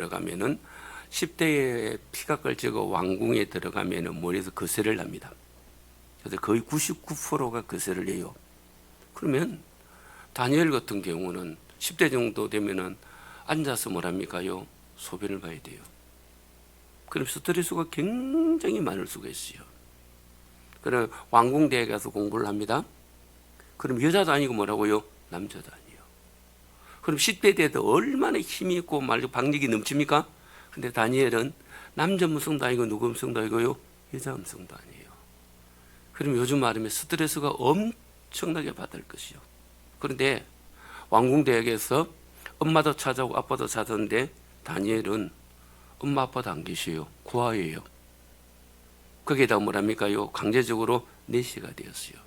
들어가면은 10대에 피가 끓지고 왕궁에 들어가면은 머리에서 거세를 납니다. 그래서 거의 99%가 거세를 해요. 그러면 다니엘 같은 경우는 10대 정도 되면은 앉아서 뭐랍니까요? 소변을 봐야 돼요. 그럼 스트레스가 굉장히 많을 수가 있어요. 그럼 왕궁대에 가서 공부를 합니다. 그럼 여자도 아니고 뭐라고요? 남자도 아니에요. 그럼 10대 때도 얼마나 힘이 있고 말로 박력이 넘칩니까? 근데 다니엘은 남자 음성도 아니고 누구 음성도 아니고요? 여자 음성도 아니에요. 그럼 요즘 말하면 스트레스가 엄청나게 받을 것이요. 그런데 왕궁대학에서 엄마도 찾아오고 아빠도 찾았는데 다니엘은 엄마 아빠도 안 계셔요. 고아예요. 거기에다 뭐랍니까요? 강제적으로 내시가 되었어요.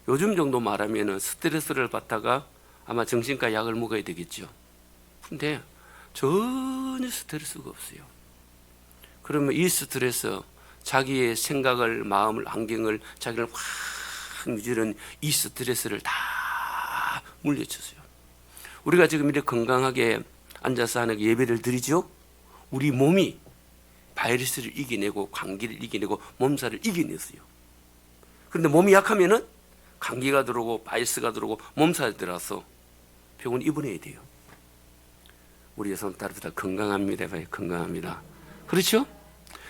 요즘 정도 말하면은 스트레스를 받다가 아마 정신과 약을 먹어야 되겠죠. 근데 전혀 스트레스가 없어요. 그러면 이 스트레스, 자기의 생각을, 마음을, 환경을, 자기를 확 무지른 이 스트레스를 다 물리쳤어요. 우리가 지금 이렇게 건강하게 앉아서 하는 예배를 드리죠. 우리 몸이 바이러스를 이겨내고 감기를 이겨내고 몸살을 이겨냈어요. 그런데 몸이 약하면은 감기가 들어오고 바이러스가 들어오고 몸살이 들어서 병원 입원해야 돼요. 우리 여성 따로 다 건강합니다. 건강합니다. 그렇죠?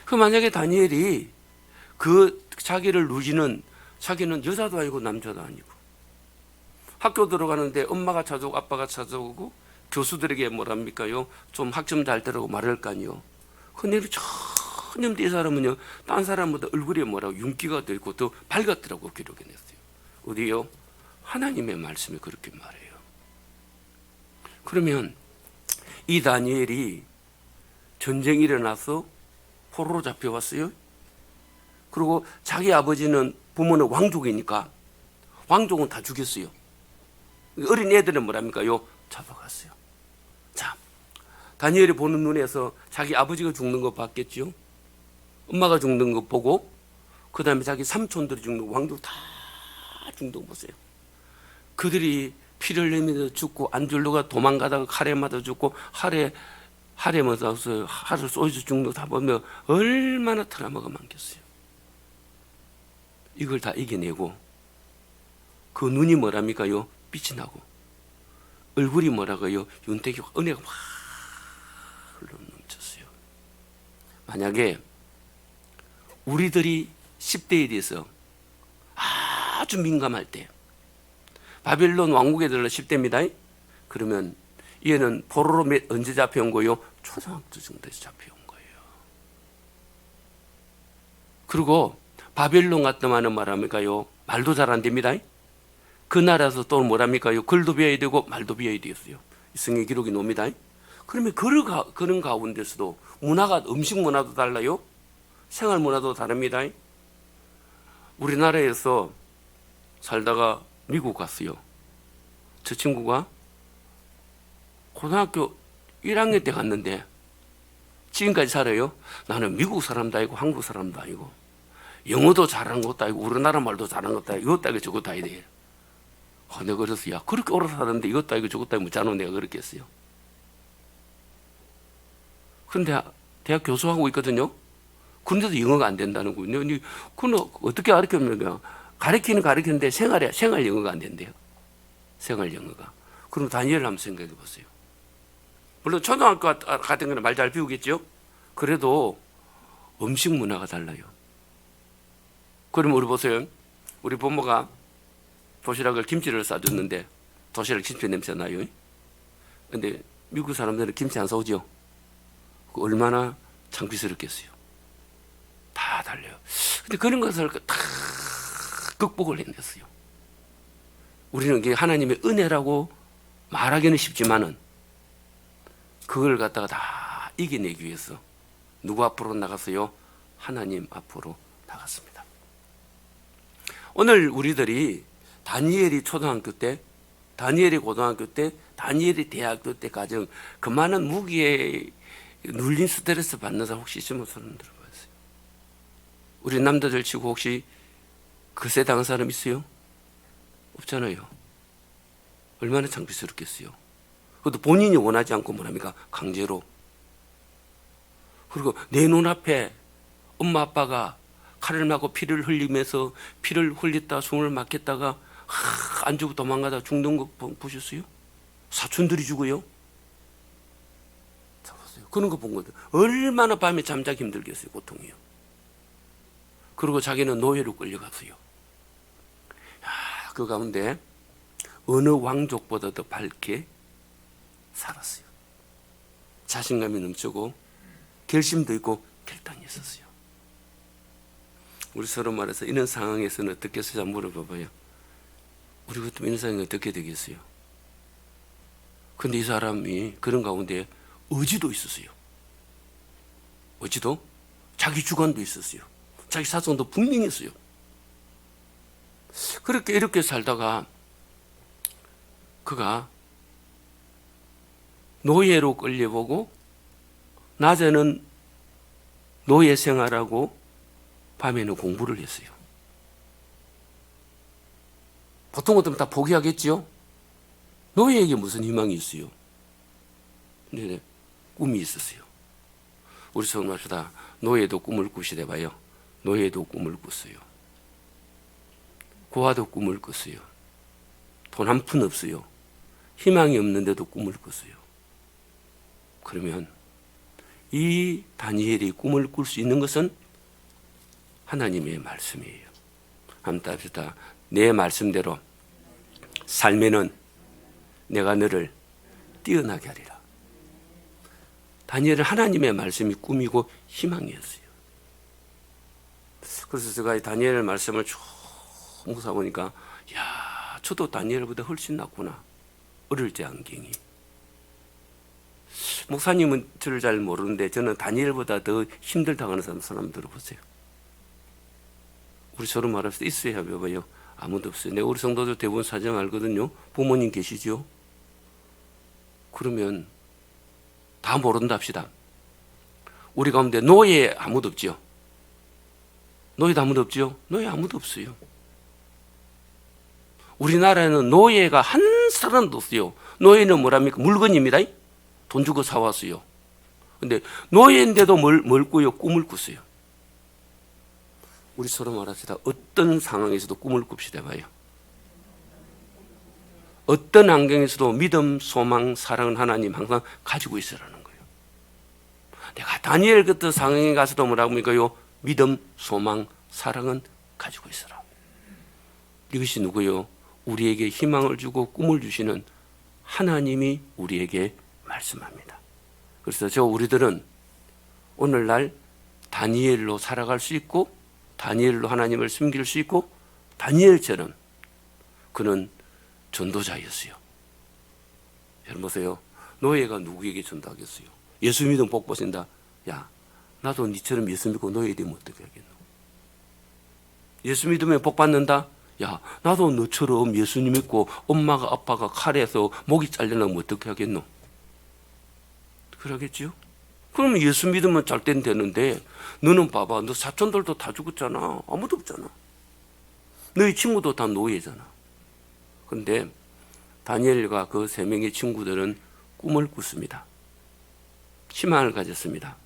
그 만약에 다니엘이 그 자기를 누리는, 자기는 여자도 아니고 남자도 아니고 학교 들어가는데 엄마가 찾아오고 아빠가 찾아오고 교수들에게 뭐랍니까요? 좀 학점 잘 되라고 말할 거 아니요. 근데 전혀 이 사람은요, 딴 사람보다 얼굴에 뭐라고 윤기가 더 있고 더 밝았더라고 기록해 냈어요. 어디요? 하나님의 말씀이 그렇게 말해요. 그러면 이 다니엘이 전쟁이 일어나서 포로로 잡혀왔어요. 그리고 자기 아버지는 부모는 왕족이니까 왕족은 다 죽였어요. 어린 애들은 뭐랍니까요? 잡아갔어요. 자, 다니엘이 보는 눈에서 자기 아버지가 죽는 거 봤겠죠. 엄마가 죽는 거 보고 그 다음에 자기 삼촌들이 죽는 거, 왕족 다 죽는 거 보세요. 그들이 피를 흘리면서 죽고 안줄로가 도망가다가 칼에 맞아 죽고 할에 맞아서 할을 쏘여서 죽는 거 다 보면 얼마나 트라우마가 많겠어요. 이걸 다 이겨내고 그 눈이 뭐랍니까요? 빛이 나고 얼굴이 뭐라고요? 윤택이 은혜가 확 흘러넘쳤어요. 만약에 우리들이 10대에 대해서 아주 민감할 때 바벨론 왕국에 들러 10대입니다. 그러면 얘는 포로로 언제 잡혀온 거예요? 초등학교 정도에서 잡혀온 거예요. 그리고 바벨론 같다마는 말합니까요? 말도 잘 안 됩니다. 그 나라에서 또 뭐랍니까요? 글도 배워야 되고 말도 배워야 되었어요. 성경 기록이 놉니다. 그러면 그런 가운데서도 문화가, 음식 문화도 달라요. 생활 문화도 다릅니다. 우리나라에서 살다가 미국 갔어요. 저 친구가 고등학교 1학년 때 갔는데 지금까지 살아요. 나는 미국 사람도 아니고 한국 사람도 아니고 영어도 잘하는 것도 아니고 우리나라 말도 잘하는 것도 아니고 이것도 아니고 저것도 아니고. 내가 그래서 야, 그렇게 오래 살았는데 이것도 아니고 저것도 아니고 묻자노 내가 그렇게 했어요. 그런데 대학 교수하고 있거든요. 그런데도 영어가 안 된다는 거예요. 그건 어떻게 가르치면 가르치는데 생활 영어가 안 된대요. 생활 영어가. 그럼 다니엘 한번 생각해 보세요. 물론 초등학교 같은 거는 말 잘 배우겠죠. 그래도 음식 문화가 달라요. 그럼 우리 보세요. 우리 부모가 도시락을 김치를 싸줬는데 도시락 김치 냄새 나요. 근데 미국 사람들은 김치 안 사오죠. 얼마나 창피스럽겠어요. 다 달라요. 근데 그런 것을 다 극복을 해냈어요. 우리는 이게 하나님의 은혜라고 말하기는 쉽지만은 그걸 갖다가 다 이겨내기 위해서 누구 앞으로 나갔어요? 하나님 앞으로 나갔습니다. 오늘 우리들이 다니엘이 초등학교 때, 다니엘이 고등학교 때, 다니엘이 대학교 때 가정 그 많은 무기에 눌린 스트레스 받는 사람 혹시 있으면 손 들어보세요. 우리 남자들 치고 혹시 그새 당한 사람 있어요? 없잖아요. 얼마나 창피스럽겠어요. 그것도 본인이 원하지 않고 뭐랍니까? 강제로 그리고 내 눈앞에 엄마 아빠가 칼을 맞고 피를 흘리면서 피를 흘렸다 숨을 막혔다가 안 죽고 도망가다 죽는 거 보셨어요? 사촌들이 죽어요. 잡았어요. 그런 거 본 거죠. 얼마나 밤에 잠자기 힘들겠어요. 고통이요. 그리고 자기는 노예로 끌려갔어요. 그 가운데 어느 왕족보다 더 밝게 살았어요. 자신감이 넘치고 결심도 있고 결단이 있었어요. 우리 서로 말해서 이런 상황에서는 어떻게 해서 물어봐봐요. 우리 같으면 이런 상황이 어떻게 되겠어요? 근데 이 사람이 그런 가운데 의지도 있었어요. 의지도, 자기 주관도 있었어요. 자기 사정도 분명했어요. 그렇게 이렇게 살다가 그가 노예로 끌려보고 낮에는 노예 생활하고 밤에는 공부를 했어요. 보통 같으면 다 포기하겠죠? 노예에게 무슨 희망이 있어요? 근데 꿈이 있었어요. 우리 성도합시다. 노예도 꿈을 꾸시대 봐요. 노예도 꿈을 꿨어요. 고아도 꿈을 꿨어요. 돈 한 푼 없어요. 희망이 없는데도 꿈을 꿨어요. 그러면 이 다니엘이 꿈을 꿀 수 있는 것은 하나님의 말씀이에요. 한번 합시다. 내 말씀대로 살면은 내가 너를 뛰어나게 하리라. 다니엘은 하나님의 말씀이 꿈이고 희망이었어요. 그래서 제가 이 다니엘 말씀을 쭉 묵상해보니까 야, 저도 다니엘보다 훨씬 낫구나. 어릴 때 안경이. 목사님은 저를 잘 모르는데 저는 다니엘보다 더 힘들다고 하는 사람 들어보세요. 우리 서로 말합시다. 있어야 해봐요. 아무도 없어요. 내가 우리 성도들 대부분 사정 알거든요. 부모님 계시죠? 그러면 다 모른다 합시다. 우리 가운데 노예 아무도 없죠? 노예도 아무도 없죠? 노예 아무도 없어요. 우리나라에는 노예가 한 사람도 없어요. 노예는 뭐랍니까? 물건입니다. 돈 주고 사왔어요. 근데 노예인데도 뭘 꾸요? 꿈을 꿨어요. 우리 서로 말합시다. 어떤 상황에서도 꿈을 꿉시다 봐요. 어떤 환경에서도 믿음, 소망, 사랑은 하나님 항상 가지고 있으라는 거예요. 내가 다니엘 같은 상황에 가서도 뭐라고 합니까요? 믿음, 소망, 사랑은 가지고 있으라. 이것이 누구요? 우리에게 희망을 주고 꿈을 주시는 하나님이 우리에게 말씀합니다. 그래서 우리들은 오늘날 다니엘로 살아갈 수 있고 다니엘로 하나님을 숨길 수 있고 다니엘처럼 그는 전도자였어요. 여러분 보세요. 노예가 누구에게 전도하겠어요? 예수 믿으면 복 보신다. 야, 나도 니처럼 예수 믿고 노예 되면 어떻게 하겠노? 예수 믿으면 복 받는다. 야, 나도 너처럼 예수님 믿고 엄마가 아빠가 칼에서 목이 잘려나면 어떻게 하겠노? 그러겠지요? 그러면 예수 믿으면 잘 땐 되는데 너는 봐봐. 너 사촌들도 다 죽었잖아. 아무도 없잖아. 너희 친구도 다 노예잖아. 그런데 다니엘과 그 세 명의 친구들은 꿈을 꿨습니다. 희망을 가졌습니다.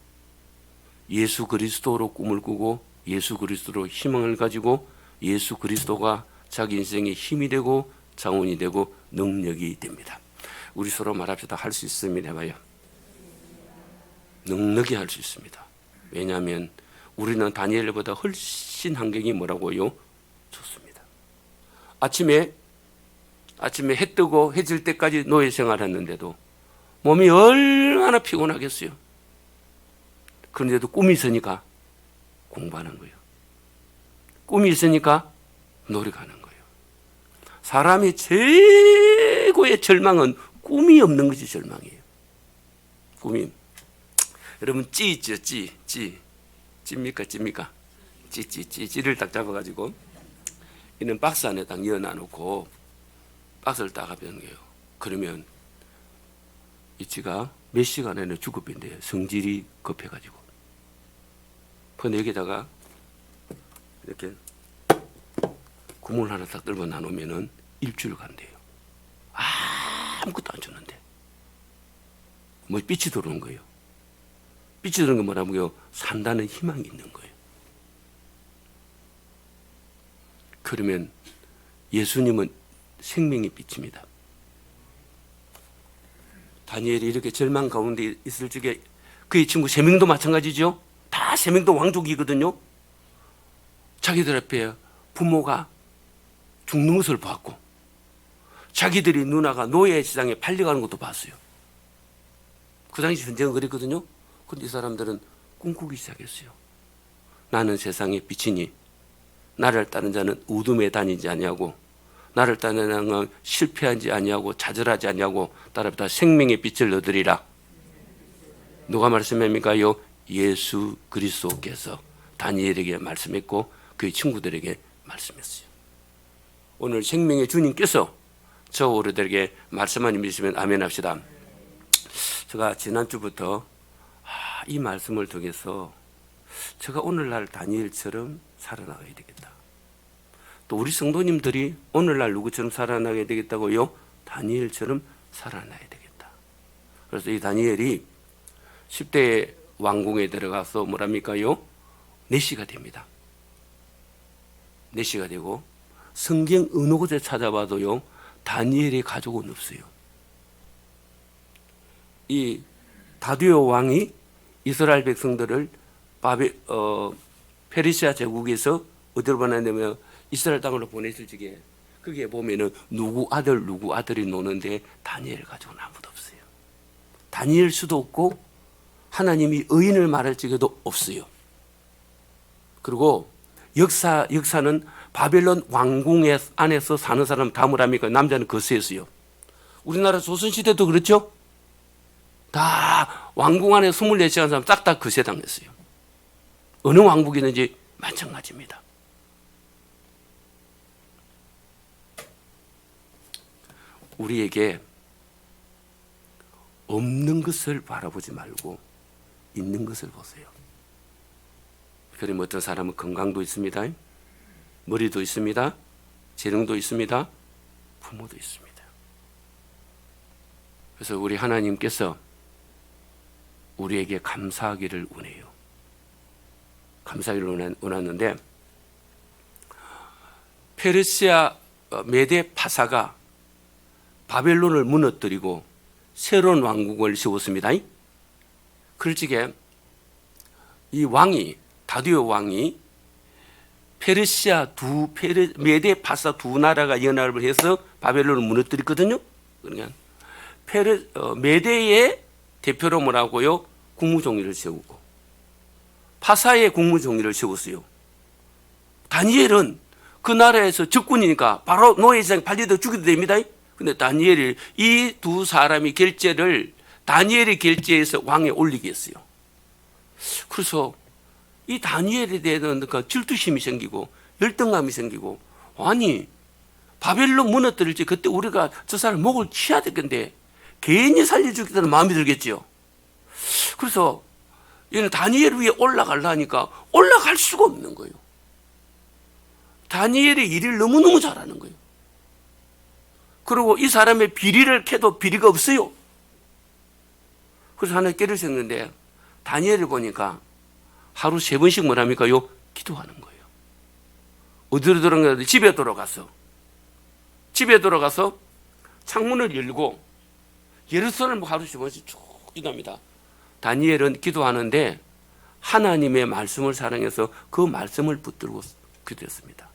예수 그리스도로 꿈을 꾸고 예수 그리스도로 희망을 가지고 예수 그리스도가 자기 인생의 힘이 되고 자원이 되고 능력이 됩니다. 우리 서로 말합시다. 할 수 있습니다. 해봐요. 넉넉히 할 수 있습니다. 왜냐하면 우리는 다니엘보다 훨씬 환경이 뭐라고요? 좋습니다. 아침에 해 뜨고 해 질 때까지 노예 생활했는데도 몸이 얼마나 피곤하겠어요. 그런데도 꿈이 있으니까 공부하는 거예요. 꿈이 있으니까 노력하는 거예요. 사람의 최고의 절망은 꿈이 없는 것이 절망이에요. 꿈이. 여러분 찌 있죠? 찌입니까? 찌를 딱 잡아가지고 이는 박스 안에 딱 넣어놔놓고 박스를 딱 하는 거예요. 그러면 이 찌가 몇 시간 안에 죽어버린대요. 성질이 급해가지고. 그런데 여기다가 이렇게 구멍을 하나 딱 뚫고 나누면은 일주일 간대요. 아무것도 안 줬는데 뭐 빛이 들어오는 거예요. 빛이 드는 건 뭐라고요? 산다는 희망이 있는 거예요. 그러면 예수님은 생명의 빛입니다. 다니엘이 이렇게 절망 가운데 있을 적에 그의 친구 세 명도 마찬가지죠. 다 세 명도 왕족이거든요. 자기들 앞에 부모가 죽는 것을 봤고 자기들이 누나가 노예 시장에 팔려가는 것도 봤어요. 그 당시 전쟁은 그랬거든요. 그런데 이 사람들은 꿈꾸기 시작했어요. 나는 세상의 빛이니 나를 따르는 자는 어둠에 다니지 아니하고 나를 따르는 자는 실패하지 아니하고 좌절하지 아니하고 따라붙어 생명의 빛을 얻으리라. 누가 말씀합니까요? 예수 그리스도께서 다니엘에게 말씀했고 그의 친구들에게 말씀했어요. 오늘 생명의 주님께서 저 우리들에게 말씀만 믿으시면 아멘 합시다. 제가 지난주부터 이 말씀을 통해서 제가 오늘날 다니엘처럼 살아나가야 되겠다. 또 우리 성도님들이 오늘날 누구처럼 살아나가야 되겠다고요? 다니엘처럼 살아나야 되겠다. 그래서 이 다니엘이 10대 왕궁에 들어가서 뭐랍니까요? 내시가 됩니다. 내시가 되고 성경 어느 곳에 찾아봐도요 다니엘의 가족은 없어요. 이 다리오 왕이 이스라엘 백성들을 페르시아 제국에서 어디로 보내냐면 이스라엘 땅으로 보냈을 적에 거기에 보면은 누구 아들이 노는데 다니엘 가족은 아무도 없어요. 다니엘 수도 없고 하나님이 의인을 말할 적에도 없어요. 그리고 역사는 바벨론 왕궁 안에서 사는 사람 다 뭐랍니까? 남자는 거수였어요. 우리나라 조선시대도 그렇죠? 다 왕궁 안에 24시간 사람 싹 다 거세당했어요. 어느 왕국이든지 마찬가지입니다. 우리에게 없는 것을 바라보지 말고 있는 것을 보세요. 그러면 어떤 사람은 건강도 있습니다. 머리도 있습니다. 재능도 있습니다. 부모도 있습니다. 그래서 우리 하나님께서 우리에게 감사하기를 원해요. 감사하기를 원하는데 페르시아 메데 파사가 바벨론을 무너뜨리고 새로운 왕국을 세웠습니다. 그럴 적에 이 왕이 다리오 왕이 메데 파사 두 나라가 연합을 해서 바벨론을 무너뜨렸거든요. 그러니까 메데의 대표로 뭐라고요? 국무총리를 세우고 파사의 국무총리를 세웠어요. 다니엘은 그 나라에서 적군이니까 바로 노예시장에 팔려도 죽여도 됩니다. 근데 다니엘이 이 두 사람이 결제를 다니엘의 결제에서 왕에 올리게 했어요. 그래서 이 다니엘에 대한 그 질투심이 생기고 열등감이 생기고 아니 바벨론 무너뜨릴 때 그때 우리가 저 사람 목을 치야 될 건데 괜히 살려주겠다는 마음이 들겠죠. 그래서 얘는 다니엘 위에 올라가려니까 올라갈 수가 없는 거예요. 다니엘의 일을 너무너무 잘하는 거예요. 그리고 이 사람의 비리를 캐도 비리가 없어요. 그래서 하나 깨를 세웠는데 다니엘을 보니까 하루 3번씩 뭐랍니까요? 기도하는 거예요. 어디로 들어가서 집에 돌아가서 창문을 열고 예루살렘 하루 3번씩 쭉 기도합니다. 다니엘은 기도하는데 하나님의 말씀을 사랑해서 그 말씀을 붙들고 기도했습니다.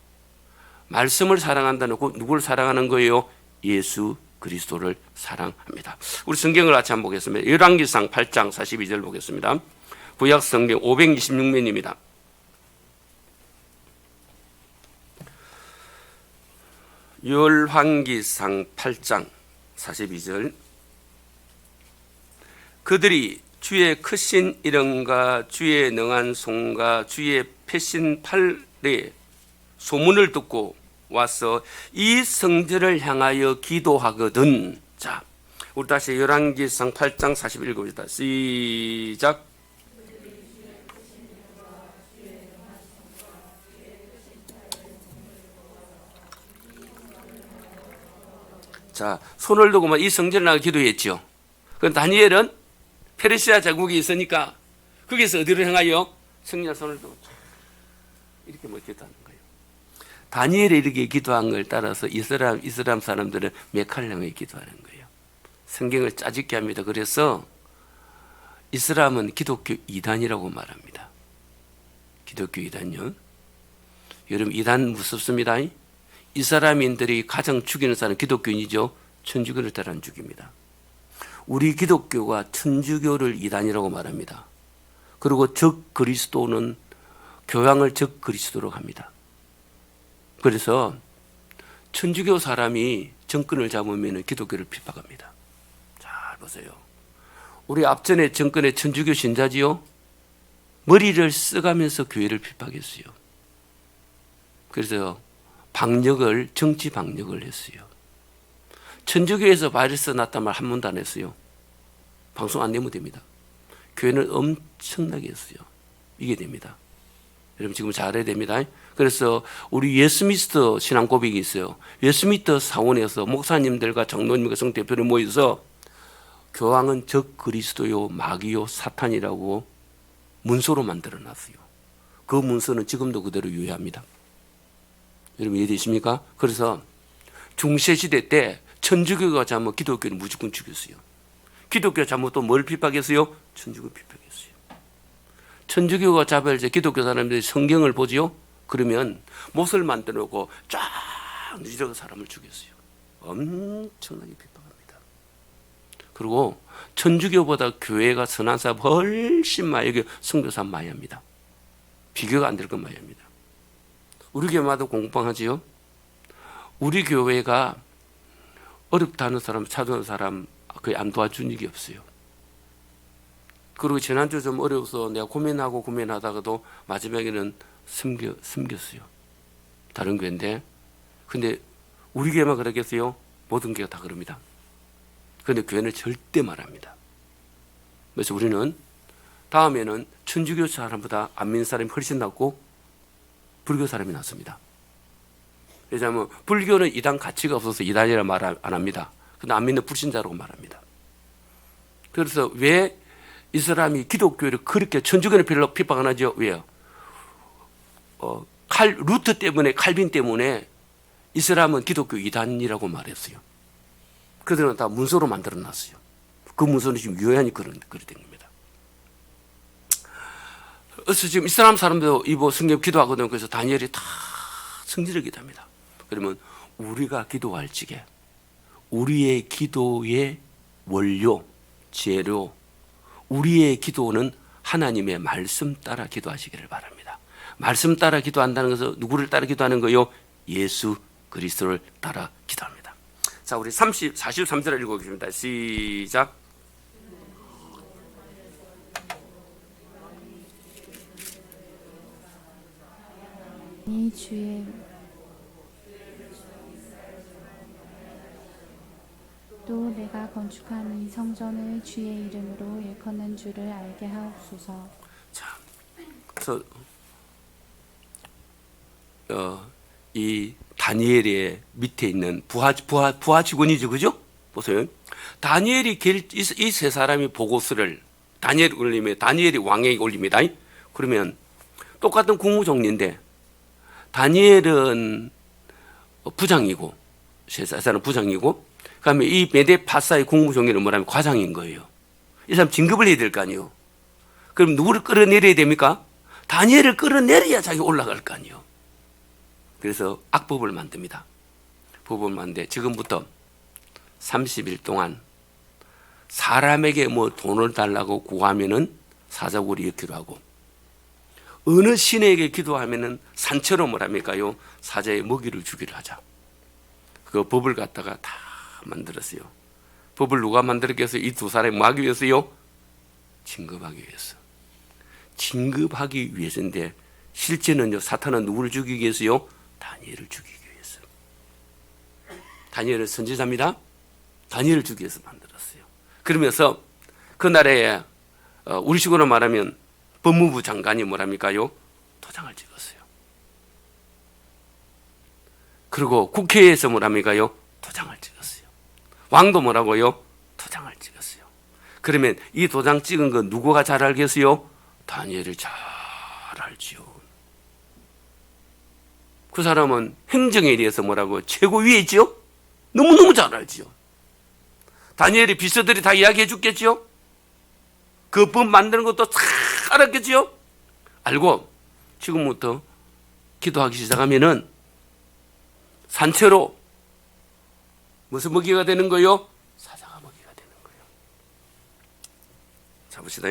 말씀을 사랑한다는 건 누구를 사랑하는 거예요? 예수 그리스도를 사랑합니다. 우리 성경을 같이 한번 보겠습니다. 열왕기상 8장 42절 보겠습니다. 구약 성경 526면입니다. 열왕기상 8장 42절 그들이 주의 크신 이름과 주의 능한 손과 주의 패신 팔에 소문을 듣고 와서 이 성전을 향하여 기도하거든. 자, 우리 다시 열왕기상 8장 41절 봅시다. 시작. 자, 손을 두고 이 성전을 향해 기도했죠. 그럼 다니엘은 페르시아 제국이 있으니까 거기서 어디로 향하여? 성령 손을 들고 이렇게 뭐 기도하는 거예요. 다니엘이 이렇게 기도한 걸 따라서 이슬람 사람들은 메카를 향해 기도하는 거예요. 성경을 짜집게 합니다. 그래서 이슬람은 기독교 이단이라고 말합니다. 기독교 이단요. 여러분 이단 무섭습니다. 이슬람인들이 가장 죽이는 사람은 기독교인이죠. 천주교를 따라 안 죽입니다. 우리 기독교가 천주교를 이단이라고 말합니다. 그리고 적 그리스도는 교황을 적 그리스도로 합니다. 그래서 천주교 사람이 정권을 잡으면 기독교를 핍박합니다. 잘 보세요. 우리 앞전에 정권의 천주교 신자지요. 머리를 써가면서 교회를 핍박했어요. 그래서 정치 방역을 했어요. 천주교에서 바이러스 났단 말 한 번도 안 했어요. 방송 안 내면 됩니다. 교회는 엄청나게 했어요. 이게 됩니다. 여러분 지금 잘해야 됩니다. 그래서 우리 웨스트민스터 신앙 고백이 있어요. 웨스트민스터 사원에서 목사님들과 장로님과 성대표를 모여서 교황은 적 그리스도요 마귀요 사탄이라고 문서로 만들어놨어요. 그 문서는 지금도 그대로 유효합니다. 여러분 이해되십니까? 그래서 중세시대 때 천주교가 잘못 기독교는 무조건 죽였어요. 기독교 잘못 또 뭘 핍박했어요? 천주교 핍박했어요. 천주교가 잡을 때 기독교 사람들이 성경을 보지요. 그러면 못을 만들어 놓고 쫙 이렇게 사람을 죽였어요. 엄청나게 핍박합니다. 그리고 천주교보다 교회가 선한 사람 훨씬 많이, 여기 선교사 많이 합니다. 비교가 안 될 것 많이 합니다. 우리 교회마다 공방하지요. 우리 교회가 어렵다는 사람, 찾아오는 사람 거의 안 도와준 적이 없어요. 그리고 지난주 좀 어려워서 내가 고민하다가도 마지막에는 숨겼어요. 다른 교회인데. 근데 우리 교회만 그러겠어요? 모든 교회가 다 그럽니다. 그런데 교회는 절대 말합니다. 그래서 우리는 다음에는 천주교 사람보다 안 믿는 사람이 훨씬 낫고 불교 사람이 낫습니다. 왜냐하면 불교는 이단 가치가 없어서 이단이라 말 안 합니다. 근데 안 믿는 불신자라고 말합니다. 그래서 왜 이슬람이 기독교를 그렇게 천주교는 별로 핍박 안 하죠? 왜요? 루트 때문에, 칼빈 때문에 이슬람은 기독교 이단이라고 말했어요. 그들은 다 문서로 만들어 놨어요. 그 문서는 지금 유효하니 그렇게 된 겁니다. 그래서 지금 이슬람 사람도 이거 성경 기도하거든요. 그래서 다니엘이 다 성질을 기도합니다. 그러면 우리가 기도할 적에 우리의 기도의 원료, 재료, 우리의 기도는 하나님의 말씀 따라 기도하시기를 바랍니다. 말씀 따라 기도한다는 것은 누구를 따라 기도하는 거요? 예수 그리스도를 따라 기도합니다. 자, 우리 43절을 읽어보겠습니다. 시작. 이 주의 또 내가 건축한 이 성전을 주의 이름으로 일컫는 줄을 알게 하옵소서. 자, 그래서 이 다니엘의 밑에 있는 부하 직원이죠, 그죠? 보세요. 다니엘이 이 세 사람이 보고서를 다니엘이 왕에게 올립니다. 그러면 똑같은 국무총리인데 다니엘은 부장이고 셋사는 부장이고, 그다음에 이 메데파사의 국무총리는 뭐냐면 과장인 거예요. 이 사람 진급을 해야 될 거 아니에요. 그럼 누구를 끌어내려야 됩니까? 다니엘을 끌어내려야 자기가 올라갈 거 아니에요. 그래서 악법을 만듭니다. 법을 만드는데 지금부터 30일 동안 사람에게 뭐 돈을 달라고 구하면은 사자굴이 엮기로 하고, 어느 신에게 기도하면은 산처럼 뭐랍니까요? 사자의 먹이를 주기로 하자. 그 법을 갖다가 다 만들었어요. 법을 누가 만들었겠어요? 이 두 사람이 뭐 하기 위해서요? 진급하기 위해서. 진급하기 위해서인데 실제는요, 사탄은 누구를 죽이기 위해서요? 다니엘을 죽이기 위해서. 다니엘은 선지자입니다. 다니엘을 죽이기 위해서 만들었어요. 그러면서 그날에 우리식으로 말하면 법무부 장관이 뭐랍니까요? 도장을 찍었어요. 그리고 국회에서 뭐랍니까요? 도장을 찍었어요. 왕도 뭐라고요? 도장을 찍었어요. 그러면 이 도장 찍은 거 누구가 잘 알겠어요? 다니엘을 잘 알지요. 그 사람은 행정에 대해서 뭐라고 최고 위에 있지요? 너무너무 잘 알지요. 다니엘의 비서들이 다 이야기해 줬겠지요? 그 법 만드는 것도 잘 알았겠지요? 알고 지금부터 기도하기 시작하면은 산채로 무슨 먹이가 되는 거요? 사자가 먹이가 되는 거예요. 자, 봅시다.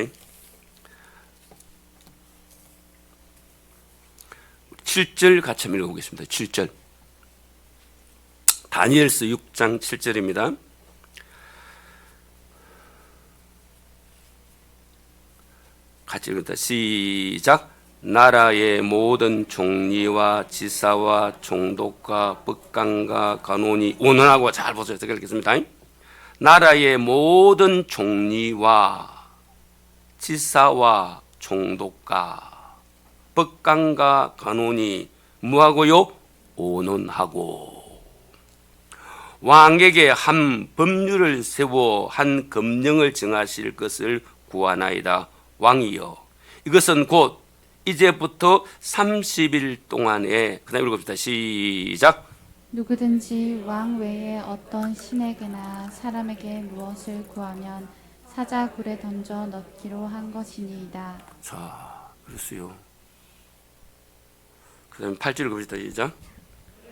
7절 같이 한번 읽어보겠습니다. 7절. 다니엘서 6장 7절입니다. 같이 읽었다. 시작. 나라의 모든 총리와 지사와 총독과 법관과 간원이 원원하고 잘 보세요. 제가 읽겠습니다. 나라의 모든 총리와 지사와 총독과 법관과 간원이 뭐하고요? 온원하고 왕에게 한 법률을 세워 한 검령을 정하실 것을 구하나이다. 왕이여, 이것은 곧 이제부터 30일 동안에, 그 다음에 읽어봅시다. 시작. 누구든지 왕 외에 어떤 신에게나 사람에게 무엇을 구하면 사자굴에 던져 넣기로 한 것이니이다. 자, 그랬어요. 그 다음에 8절 읽어봅시다. 시작.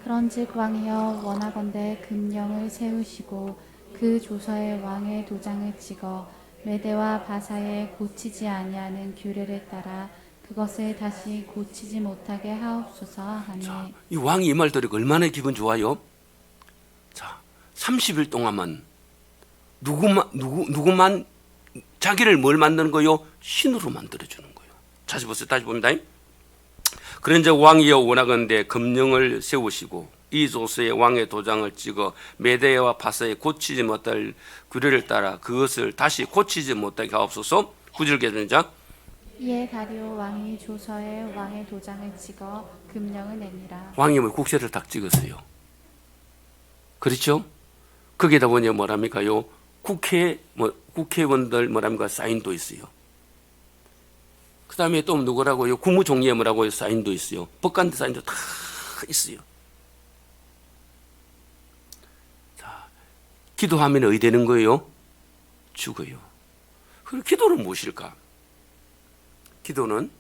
그런즉 왕이여 원하건대 금령을 세우시고 그 조서에 왕의 도장을 찍어 메대와 바사에 고치지 아니하는 규례를 따라 그것을 다시 고치지 못하게 하옵소서 하니. 자, 이 왕이 이 말 들으니까 얼마나 기분 좋아요? 자, 30일 동안만 누구만 자기를 뭘 만드는 거요? 신으로 만들어주는 거예요. 다시 보세요. 다시 봅니다. 그런즉 왕이여 원하건대 금령을 세우시고 이 조서에 왕의 도장을 찍어 메대와 바사에 고치지 못할 규례를 따라 그것을 다시 고치지 못하게 하옵소서. 9절 계속입니다. 이에 다리오 왕이 조서에 왕의 도장을 찍어 금령을 내니라. 왕이 뭐 국세를 딱 찍었어요. 그렇죠? 거기다 보니 뭐랍니까요? 국회의원들 뭐랍니까? 사인도 있어요. 그 다음에 또 누구라고요? 국무총리의 뭐라고요? 사인도 있어요. 법관들 사인도 다 있어요. 자, 기도하면 어디 되는 거예요? 죽어요. 그럼 기도는 무엇일까? 기도는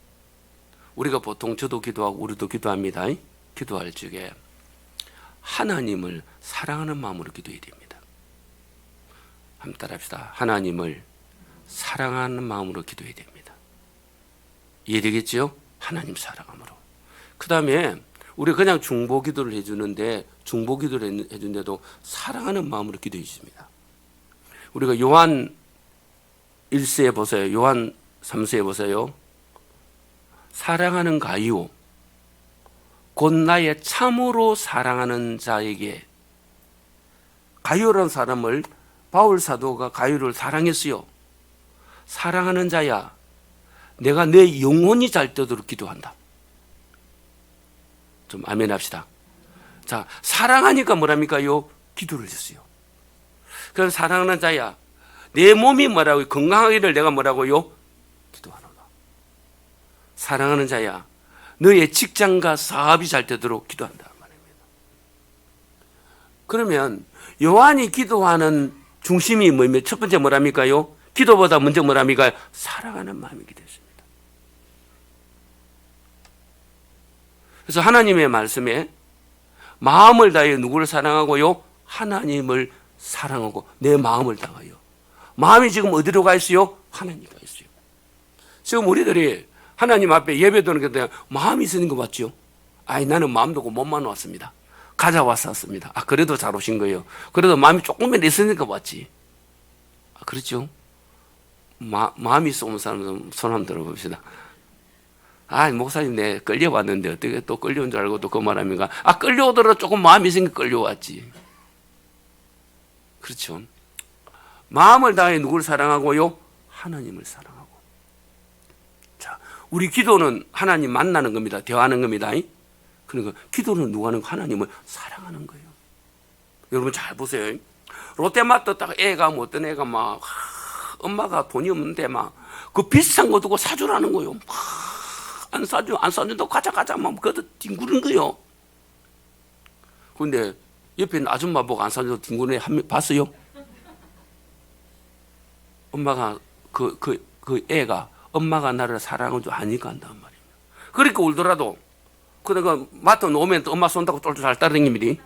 우리가 보통 저도 기도하고 우리도 기도합니다. 기도할 적에 하나님을 사랑하는 마음으로 기도해야 됩니다. 한번 따라합시다. 하나님을 사랑하는 마음으로 기도해야 됩니다. 이해되겠죠? 하나님 사랑함으로. 그 다음에 우리가 그냥 중보 기도를 해주는데 중보 기도를 해주는데도 사랑하는 마음으로 기도해 주십니다. 우리가 요한 1세에 보세요. 요한 3세에 보세요. 사랑하는 가이오 곧 나의 참으로 사랑하는 자에게, 가이오라는 사람을 바울 사도가 가이오를 사랑했어요. 사랑하는 자야, 내가 내 영혼이 잘 되도록 기도한다. 좀 아멘 합시다. 자, 사랑하니까 뭐랍니까요? 기도를 했어요. 그래서 사랑하는 자야, 내 몸이 뭐라고요? 건강하기를 내가 뭐라고요? 기도하노라. 사랑하는 자야, 너의 직장과 사업이 잘 되도록 기도한다 말입니다. 그러면 요한이 기도하는 중심이 뭐냐면 첫 번째 뭐랍니까요? 기도보다 먼저 뭐랍니까? 사랑하는 마음이 기도했습니다. 그래서 하나님의 말씀에 마음을 다해 누구를 사랑하고요? 하나님을 사랑하고 내 마음을 다하여. 마음이 지금 어디로 가 있어요? 하나님 가 있어요. 지금 우리들이 하나님 앞에 예배드리는 게 마음이 있는 거 맞죠? 아니, 나는 마음도 없고 몸만 왔습니다. 가자 왔었습니다. 아, 그래도 잘 오신 거예요. 그래도 마음이 조금만 있으니까 왔지. 아, 그렇죠? 마음이 쏘는 사람 손 한번 들어봅시다. 아, 목사님, 내 끌려왔는데 어떻게 또 끌려온 줄 알고 또 그 말합니까? 아, 끌려오더라도 조금 마음이 있으니까 끌려왔지. 그렇죠? 마음을 다해 누구를 사랑하고요? 하나님을 사랑하고. 자, 우리 기도는 하나님 만나는 겁니다. 대화하는 겁니다. 그러니까 기도는 누가 하는 거? 하나님을 사랑하는 거예요. 여러분 잘 보세요. 롯데마트 딱 애가 어떤 애가 막 엄마가 돈이 없는데 막 그 비싼 거 두고 사주라는 거요. 안 사준다고 가자 막 그것도 뒹구는 거요. 근데 옆에 있는 아줌마 보고 안 사준다고 뒹구는 애 한 명 봤어요? 엄마가 그 애가 엄마가 나를 사랑하는 줄 아니까 한단 말이에요. 그러니까 울더라도 그러니까 마트 놓으면 또 엄마 쏜다고 쫄쫄 따라다닙니다.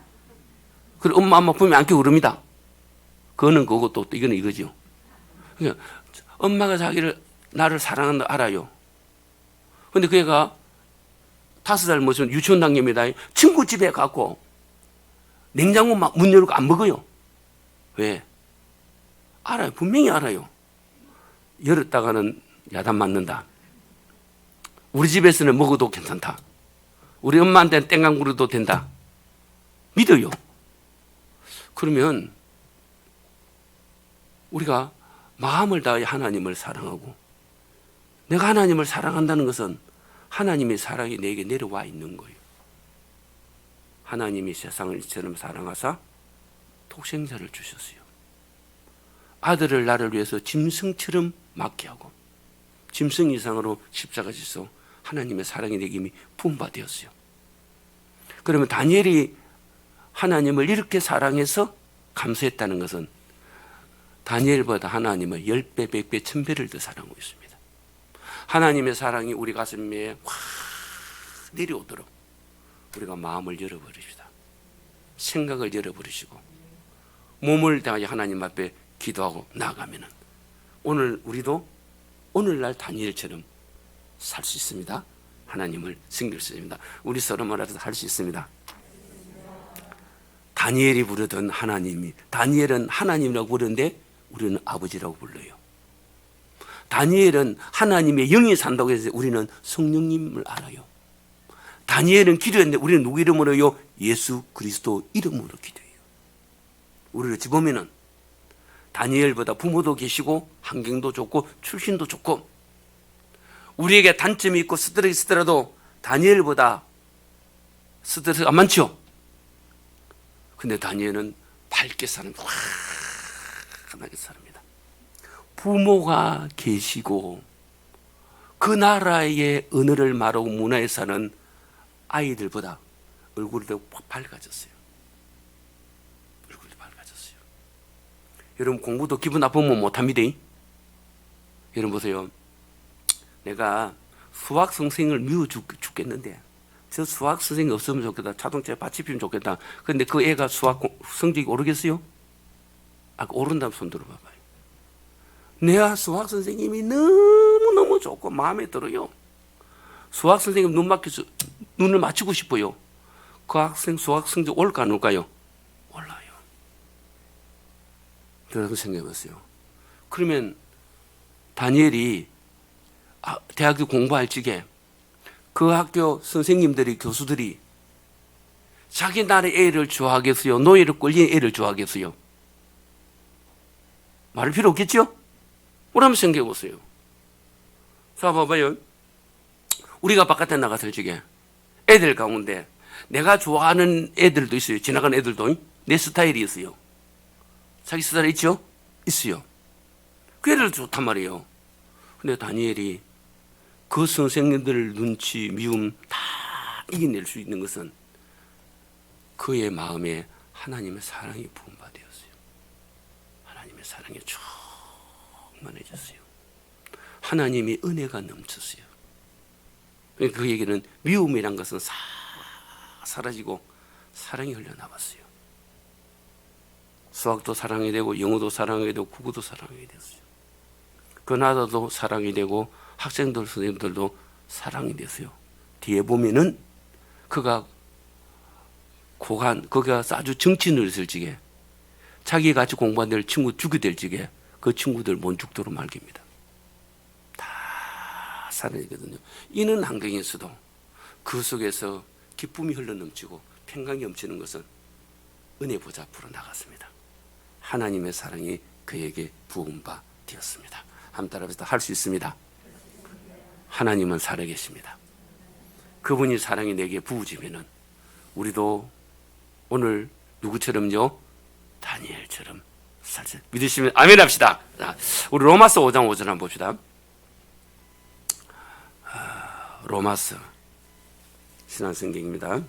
그래 엄마 보면 안게 울습니다. 그거는 그거 또 이거는 이거죠. 그러니까 엄마가 나를 사랑한다 알아요. 근데 그 애가 5살 무슨 유치원 다닙니다. 친구 집에 가고 냉장고 막 문 열고 안 먹어요. 왜? 알아요. 분명히 알아요. 열었다가는 야단 맞는다. 우리 집에서는 먹어도 괜찮다. 우리 엄마한테는 땡강 부려도 된다. 믿어요. 그러면 우리가 마음을 다해 하나님을 사랑하고, 내가 하나님을 사랑한다는 것은 하나님의 사랑이 내게 내려와 있는 거예요. 하나님이 세상을 이처럼 사랑하사 독생자를 주셨어요. 아들을 나를 위해서 짐승처럼 맡게 하고 짐승 이상으로 십자가 지서 하나님의 사랑이 내게 이미 부음받았어요. 그러면 다니엘이 하나님을 이렇게 사랑해서 감사했다는 것은 다니엘보다 하나님을 10배, 100배, 1000배를 더 사랑하고 있습니다. 하나님의 사랑이 우리 가슴에 확 내려오도록 우리가 마음을 열어버립시다. 생각을 열어버리시고 몸을 다해 하나님 앞에 기도하고 나아가면은 오늘 우리도 오늘날 다니엘처럼 살 수 있습니다. 하나님을 섬길 수 있습니다. 우리 서로 말해서 할 수 있습니다. 다니엘이 부르던 하나님이, 다니엘은 하나님이라고 부르는데 우리는 아버지라고 불러요. 다니엘은 하나님의 영이 산다고 해서 우리는 성령님을 알아요. 다니엘은 기도했는데 우리는 누구 이름으로요? 예수 그리스도 이름으로 기도해요. 우리를 집으면은 다니엘보다 부모도 계시고 환경도 좋고 출신도 좋고 우리에게 단점이 있고 스트레스 있더라도 다니엘보다 스트레스가 안 많죠. 근데 다니엘은 밝게 사는, 환하게 삽니다. 부모가 계시고 그 나라의 언어를 말하고 문화에 사는 아이들보다 얼굴이 더 밝아졌어요. 얼굴이 밝아졌어요. 여러분 공부도 기분 나쁘면 못합니다. 여러분 보세요. 내가 수학 선생을 미워 죽겠는데 저 수학 선생이 없으면 좋겠다. 자동차에 받치 피면 좋겠다. 그런데 그 애가 수학 성적이 오르겠어요? 오른다면 손 들어봐봐요. 내가 수학 선생님이 너무너무 좋고 마음에 들어요. 수학 선생님 눈을 맞추고 싶어요. 그 학생 수학 성적 올까 안 올까요? 올라요. 여러분 생각해 보세요. 그러면 다니엘이 대학교 공부할 적에 그 학교 선생님들이, 교수들이 자기 나라의 애를 좋아하겠어요? 노예로 끌린 애를 좋아하겠어요? 말할 필요 없겠죠? 우리 한번 생각해 보세요. 자, 봐봐요. 우리가 바깥에 나갔을 적에 애들 가운데 내가 좋아하는 애들도 있어요. 지나가는 애들도 내 스타일이 있어요. 자기 스타일이 있죠? 있어요. 그 애들 좋단 말이에요. 근데 다니엘이 그 선생님들 눈치, 미움 다 이겨낼 수 있는 것은 그의 마음에 하나님의 사랑이 부음받았어요. 하나님의 사랑이 충만해졌어요. 하나님의 은혜가 넘쳤어요. 그 얘기는 미움이란 것은 사라지고 사랑이 흘러나왔어요. 수학도 사랑이 되고 영어도 사랑이 되고 국어도 사랑이 됐어요. 그 나라도 사랑이 되고 학생들, 선생님들도 사랑이 됐어요. 뒤에 보면은 그가 거기가 아주 정치인을 했을 적에 자기 같이 공부한 될 친구 죽게 될 적에 그 친구들 못 죽도록 말깁니다. 다 사라지거든요. 이는 환경에서도 그 속에서 기쁨이 흘러넘치고 평강이 넘치는 것은 은혜 보좌 앞으로 나갔습니다. 하나님의 사랑이 그에게 부은 바 되었습니다. 한번 따라해서 할 수 있습니다. 하나님은 살아계십니다. 그분이 사랑이 내게 부어지면은 우리도 오늘 누구처럼요? 다니엘처럼 살자. 믿으시면 아멘 합시다. 자, 우리 로마서 5장 5절 한번 봅시다. 로마서 신앙성경입니다.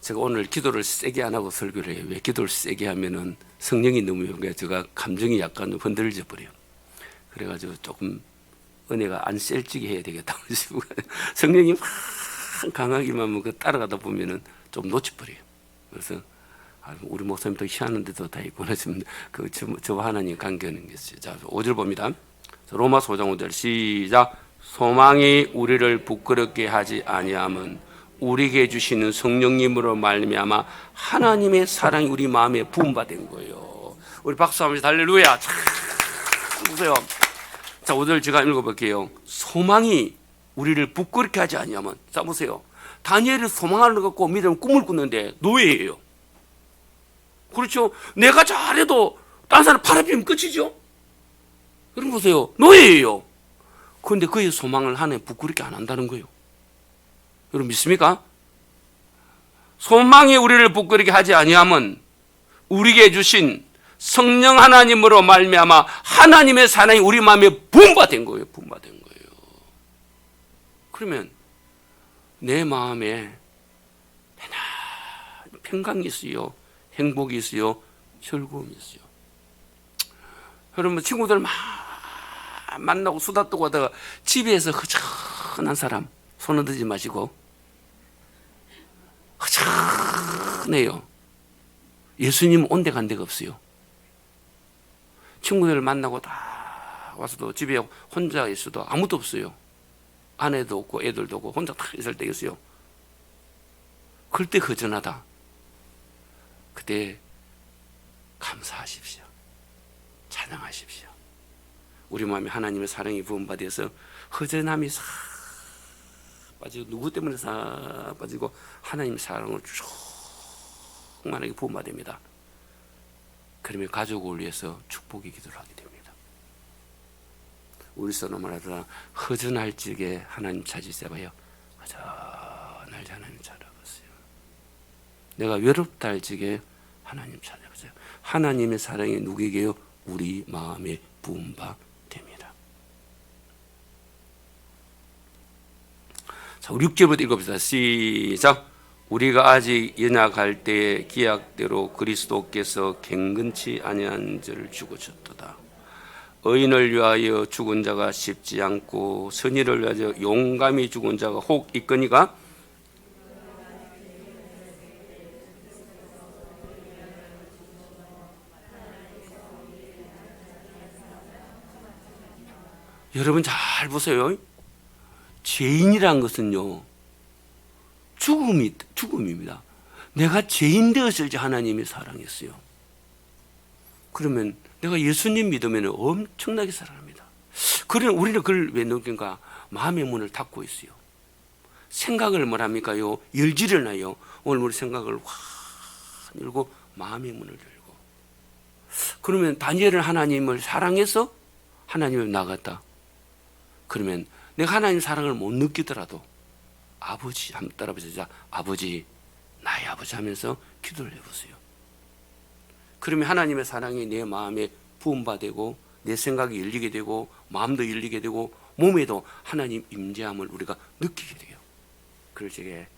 제가 오늘 기도를 세게 안 하고 설교를 해요. 왜 기도를 세게 하면은 성령이 너무 그러니까 제가 감정이 약간 흔들려 버려요. 그래가지고 조금 은혜가 안 셀지게 해야 되겠다 싶고 성령이 막 강하기만 그 따라가다 보면은 좀 놓쳐버려요. 그래서 우리 목사님도 희한한 데도 다 있구나 싶은데 저와 하나님 관계는 것이죠. 자, 5절 봅니다. 로마서 5장 5절 시작. 소망이 우리를 부끄럽게 하지 아니함은 우리에게 주시는 성령님으로 말미암아 하나님의 사랑이 우리 마음에 부음받은 거예요. 우리 박수하면서 할렐루야. 참 보세요. 자, 5절 제가 읽어볼게요. 소망이 우리를 부끄럽게 하지 아니하면, 자 보세요. 다니엘이 소망하는 것 갖고 믿으면 꿈을 꾸는데 노예예요. 그렇죠? 내가 잘해도 다른 사람 팔아피면 끝이죠. 여러분 보세요. 노예예요. 그런데 그의 소망을 하나님 부끄럽게 안 한다는 거예요. 여러분 믿습니까? 소망이 우리를 부끄럽게 하지 아니함은 우리에게 주신 성령 하나님으로 말미암아 하나님의 사랑이 우리 마음에 부음받은 거예요. 부음받은 거예요. 그러면 내 마음에 맨날 평강이 있어요. 행복이 있어요. 즐거움이 있어요. 여러분 친구들 막 만나고 수다 떠고 하다가 집에서 허전한 사람 손 흔들지 마시고 허전해요. 예수님 온 데 간 데가 없어요. 친구들 만나고 다 와서도 집에 혼자 있어도 아무도 없어요. 아내도 없고 애들도 없고 혼자 다 있을 때 있어요. 그럴 때 허전하다. 그때 감사하십시오. 찬양하십시오. 우리 마음에 하나님의 사랑이 부음받아서 허전함이 싹 빠지고 누구 때문에 싹 빠지고 하나님의 사랑을 충만하게 부음받습니다. 그러면 가족을 위해서 축복의 기도를 하게 됩니다. 우리 서너만 하더라 허전할 적에 하나님 찾으세요. 허전할 때 하나님 찾아보세요. 내가 외롭다 할 적에 하나님 찾아보세요. 하나님의 사랑이 누구에게요? 우리 마음에 부음받 됩니다. 자, 6절부터 읽어봅시다. 시작. 우리가 아직 연약할 때에 기약대로 그리스도께서 갱근치 아니한 자를 죽으셨도다. 의인을 위하여 죽은 자가 쉽지 않고 선의를 위하여 용감히 죽은 자가 혹 있거니가 여러분 잘 보세요. 죄인이란 것은요 죽음입니다. 내가 죄인 되었을 때 하나님이 사랑했어요. 그러면 내가 예수님 믿으면 엄청나게 사랑합니다. 그러면 우리는 그걸 왜 느낀가? 마음의 문을 닫고 있어요. 생각을 뭐랍니까요? 열지를 나요. 오늘 우리 생각을 확 열고 마음의 문을 열고. 그러면 다니엘은 하나님을 사랑해서 하나님을 나갔다. 그러면 내가 하나님 사랑을 못 느끼더라도 아버지 한번 따라보시죠. 아버지, 나의 아버지 하면서 기도를 해보세요. 그러면 하나님의 사랑이 내 마음에 부음받고 내 생각이 열리게 되고 마음도 열리게 되고 몸에도 하나님 임재함을 우리가 느끼게 돼요. 그럴 적에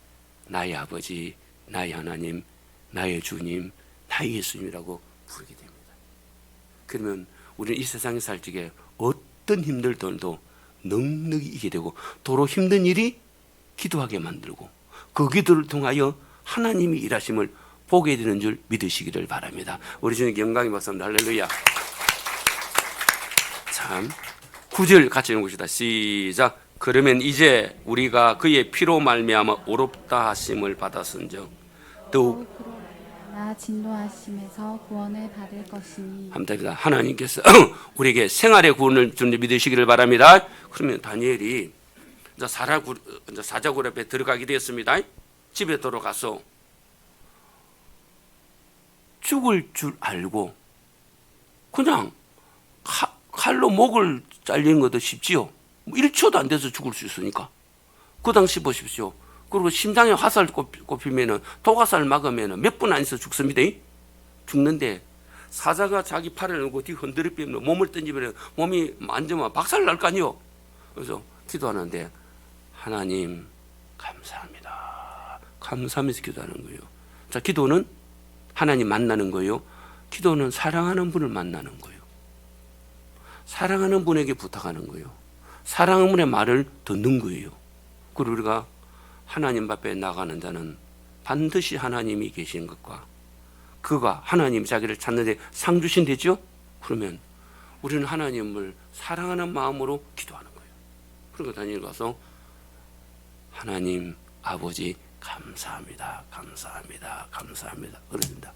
나의 아버지, 나의 하나님, 나의 주님, 나의 예수님이라고 부르게 됩니다. 그러면 우리는 이 세상에 살 적에 어떤 힘들더라도 넉넉히 이기게 되고 도로 힘든 일이 기도하게 만들고 그 기도를 통하여 하나님이 일하심을 보게 되는 줄 믿으시기를 바랍니다. 우리 주님 영광이 받습니다. 할렐루야. 참 9절 같이 읽읍시다. 시작. 그러면 이제 우리가 그의 피로 말미암아 오롭다 하심을 받았은즉 더욱 나 진노하심에서 구원을 받을 것이니 합니다. 하나님께서 우리에게 생활의 구원을 주는 믿으시기를 바랍니다. 그러면 다니엘이 사자굴 앞에 들어가게 되었습니다. 집에 들어가서 죽을 줄 알고 그냥 칼로 목을 잘리는 것도 쉽지요. 1초도 안 돼서 죽을 수 있으니까. 그 당시 보십시오. 그리고 심장에 화살 꼽히면은 독화살 막으면은 몇 분 안에서 죽습니다. 죽는데 사자가 자기 팔을 놓고 뒤 흔들어 빼면 몸을 던지면 몸이 만져면 박살 날 거 아니요. 그래서 기도하는데 하나님 감사합니다. 감사하면서 기도하는 거예요. 자, 기도는 하나님 만나는 거예요. 기도는 사랑하는 분을 만나는 거예요. 사랑하는 분에게 부탁하는 거예요. 사랑하는 분의 말을 듣는 거예요. 그리고 우리가 하나님 앞에 나가는 자는 반드시 하나님이 계신 것과 그가 하나님 자기를 찾는데 상 주신대죠. 그러면 우리는 하나님을 사랑하는 마음으로 기도하는 거예요. 그리고 다니엘 가서 하나님 아버지 감사합니다. 감사합니다. 감사합니다. 그러십니다.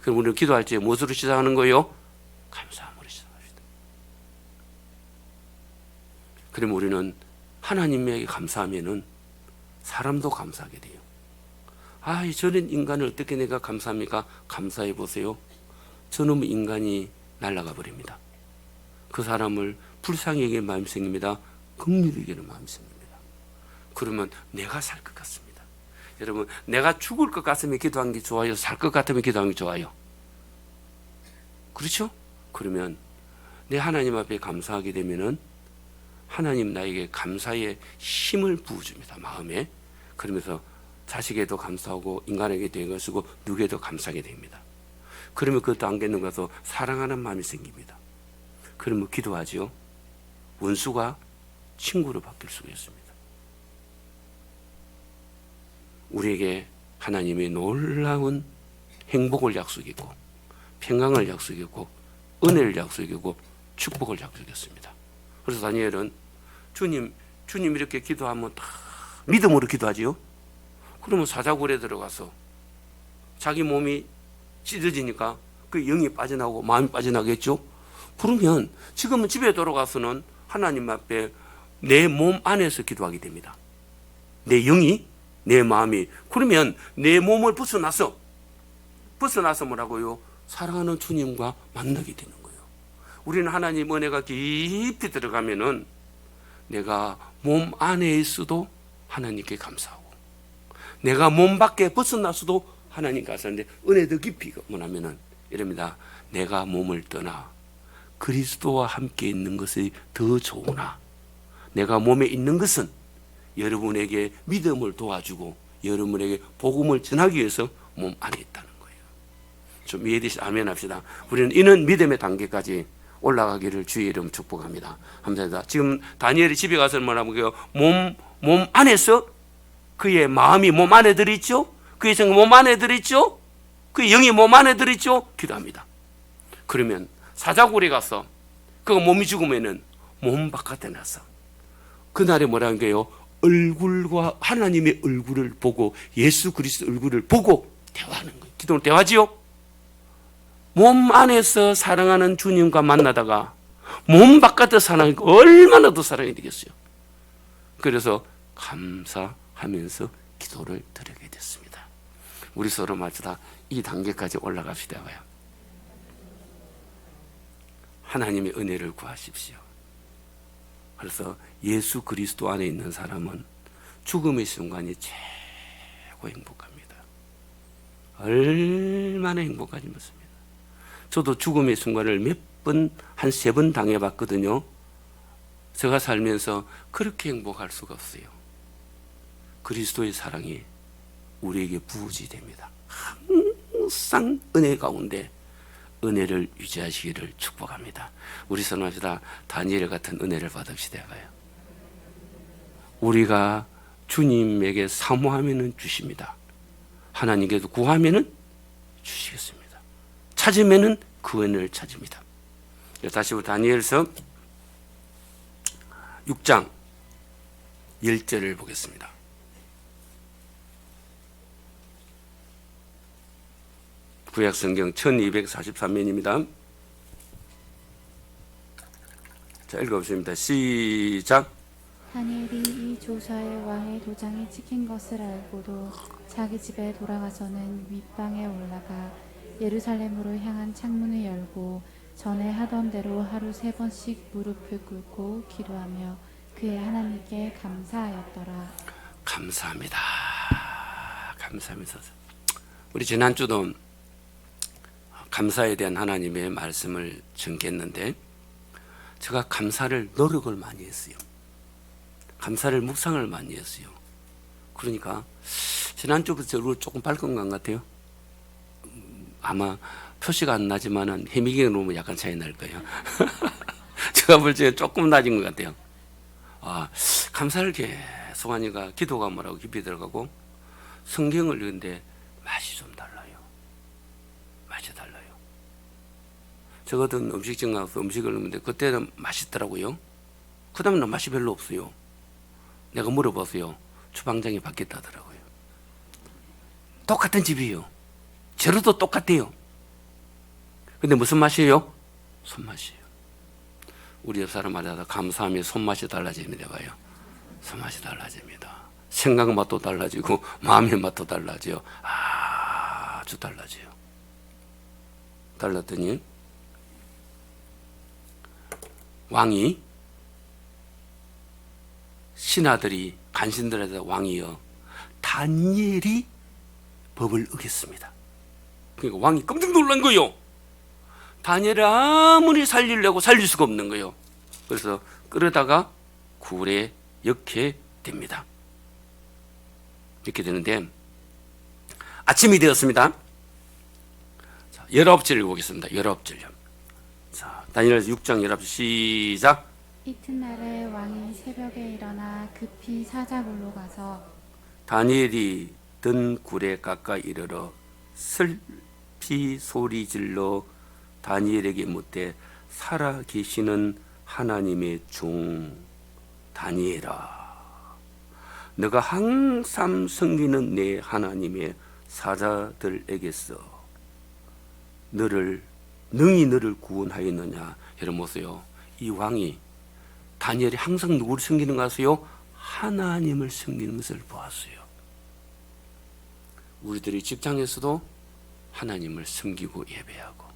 그럼 우리는 기도할 때 무엇으로 시작하는 거예요? 감사함으로 시작합니다. 그럼 우리는 하나님에게 감사하면은 사람도 감사하게 돼요. 아, 저런 인간을 어떻게 내가 감사합니까? 감사해 보세요. 저놈 인간이 날아가 버립니다. 그 사람을 불쌍하게 마음이 생깁니다. 긍휼하게는 마음이 생깁니다. 그러면 내가 살 것 같습니다. 여러분, 내가 죽을 것 같으면 기도하는 게 좋아요? 살 것 같으면 기도하는 게 좋아요? 그렇죠? 그러면 내 하나님 앞에 감사하게 되면은 하나님 나에게 감사의 힘을 부어줍니다. 마음에. 그러면서 자식에도 감사하고 인간에게 되는 것이고 누구에도 감사하게 됩니다. 그러면 그 단계는 가서 사랑하는 마음이 생깁니다. 그러면 기도하죠. 원수가 친구로 바뀔 수가 있습니다. 우리에게 하나님의 놀라운 행복을 약속했고 평강을 약속했고 은혜를 약속했고 축복을 약속했습니다. 그래서 다니엘은 주님 이렇게 기도하면 다 믿음으로 기도하지요. 그러면 사자굴에 들어가서 자기 몸이 찢어지니까 그 영이 빠져나오고 마음이 빠져나겠죠. 그러면 지금은 집에 돌아가서는 하나님 앞에 내 몸 안에서 기도하게 됩니다. 내 영이 내 마음이. 그러면 내 몸을 벗어나서 뭐라고요? 사랑하는 주님과 만나게 되는 거예요. 우리는 하나님 은혜가 깊이 들어가면은 내가 몸 안에 있어도 하나님께 감사하고 내가 몸 밖에 벗어나서도 하나님 감사하는데 은혜 더 깊이 뭐냐면은 이럽니다. 내가 몸을 떠나 그리스도와 함께 있는 것이 더 좋으나 내가 몸에 있는 것은 여러분에게 믿음을 도와주고 여러분에게 복음을 전하기 위해서 몸 안에 있다는 거예요. 좀 이해되시 아멘 합시다. 우리는 이는 믿음의 단계까지 올라가기를 주의 이름 축복합니다. 감사합니다. 지금 다니엘이 집에 가서 뭐라고 해요? 몸 안에서 그의 마음이 몸 안에 들어있죠? 그의 생각 몸 안에 들어있죠? 그의 영이 몸 안에 들어있죠? 기도합니다. 그러면 사자굴에 가서 그가 몸이 죽으면은 몸 바깥에 나서 그날에 뭐라는 거예요? 얼굴과 하나님의 얼굴을 보고 예수 그리스도 얼굴을 보고 대화하는 거예요. 기도는 대화지요? 몸 안에서 사랑하는 주님과 만나다가 몸 바깥에서 사랑하니까 얼마나 더 사랑이 되겠어요. 그래서 감사하면서 기도를 드리게 됐습니다. 우리 서로 마치다 이 단계까지 올라갑시다. 하나님의 은혜를 구하십시오. 그래서 예수 그리스도 안에 있는 사람은 죽음의 순간이 최고 행복합니다. 얼마나 행복한지 모릅니다. 저도 죽음의 순간을 몇 번, 한 3번 당해봤거든요. 제가 살면서 그렇게 행복할 수가 없어요. 그리스도의 사랑이 우리에게 부어집니다. 항상 은혜 가운데 은혜를 유지하시기를 축복합니다. 우리 선언합시다. 다니엘 같은 은혜를 받읍시다. 우리가 주님에게 사모하면 주십니다. 하나님께도 구하면 주시겠습니다. 찾으면 그 은혜를 찾습니다. 다시 우리 다니엘서 6장 1절을 보겠습니다. 구약성경 1243면입니다. 자, 읽어보십니다. 시작. 다니엘이 이 조서에 왕의 도장이 찍힌 것을 알고도 자기 집에 돌아가서는 윗방에 올라가 예루살렘으로 향한 창문을 열고 전에 하던 대로 하루 3번씩 무릎을 꿇고 기도하며 그의 하나님께 감사하였더라. 감사합니다. 감사합니다. 우리 지난주도 감사에 대한 하나님의 말씀을 전했는데 제가 감사를 노력을 많이 했어요. 감사를 묵상을 많이 했어요. 그러니까 지난주부터 얼굴 조금 밝은 것 같아요. 아마 표시가 안 나지만은 해미경으로 보면 약간 차이 날 거예요. 제가 볼 때 조금 낮은 것 같아요. 감사를 계속 하니까 기도가 뭐라고 깊이 들어가고 성경을 읽는데 맛이 좀 달라요. 맛이 달라요. 저 같은 음식점 가서 음식을 먹는데 그때는 맛있더라고요. 그 다음에는 맛이 별로 없어요. 내가 물어봤어요. 주방장이 바뀌었다더라고요. 똑같은 집이에요. 재료도 똑같아요. 근데 무슨 맛이에요? 손맛이에요. 우리 옆 사람 말하다 감사하면 손맛이 달라집니다. 봐요. 손맛이 달라집니다. 생각 맛도 달라지고 마음의 맛도 달라져요. 아주 달라져요. 달랐더니 왕이 신하들이 간신들한테 왕이여 다니엘이 법을 어겼습니다. 그러니까 왕이 깜짝 놀란 거예요. 다니엘을 아무리 살리려고 살릴 수가 없는 거예요. 그래서 끌어다가 굴에 넣게 됩니다. 이렇게 되는데 아침이 되었습니다. 자, 19절 읽어보겠습니다. 19절요. 자, 다니엘서 6장 19절 시작. 이튿날에 왕이 새벽에 일어나 급히 사자굴로 가서 다니엘이 든 굴에 가까이 이르러 슬피 소리질러 다니엘에게 묻되 살아 계시는 하나님의 종 다니엘아, 너가 항상 섬기는 내 하나님의 사자들에게서 능히 너를 구원하였느냐. 여러분 보세요. 이 왕이 다니엘이 항상 누구를 섬기는 거 아세요? 하나님을 섬기는 것을 보았어요. 우리들이 직장에서도 하나님을 섬기고 예배하고,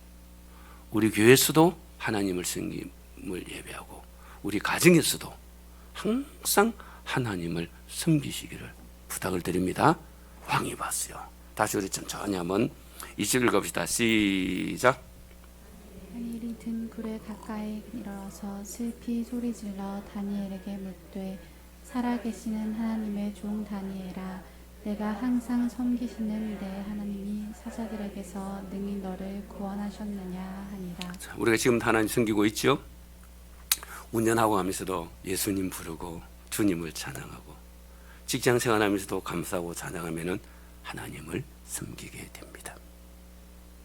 우리 교회에서도 하나님을 섬김을 예배하고, 우리 가정에서도 항상 하나님을 섬기시기를 부탁을 드립니다. 왕이 봤어요. 다시 우리 천천히 한번 20절 읽읍시다. 시작. 다니엘이 든 굴에 가까이 이르러서 슬피 소리질러 다니엘에게 묻되 살아계시는 하나님의 종 다니엘아, 내가 항상 섬기시는 내 하나님이 사자들에게서 능히 너를 구원하셨느냐 하니라. 자, 우리가 지금 하나님 섬기고 있죠. 운전하고 가면서도 예수님 부르고 주님을 찬양하고, 직장 생활하면서도 감사하고 찬양하면은 하나님을 섬기게 됩니다.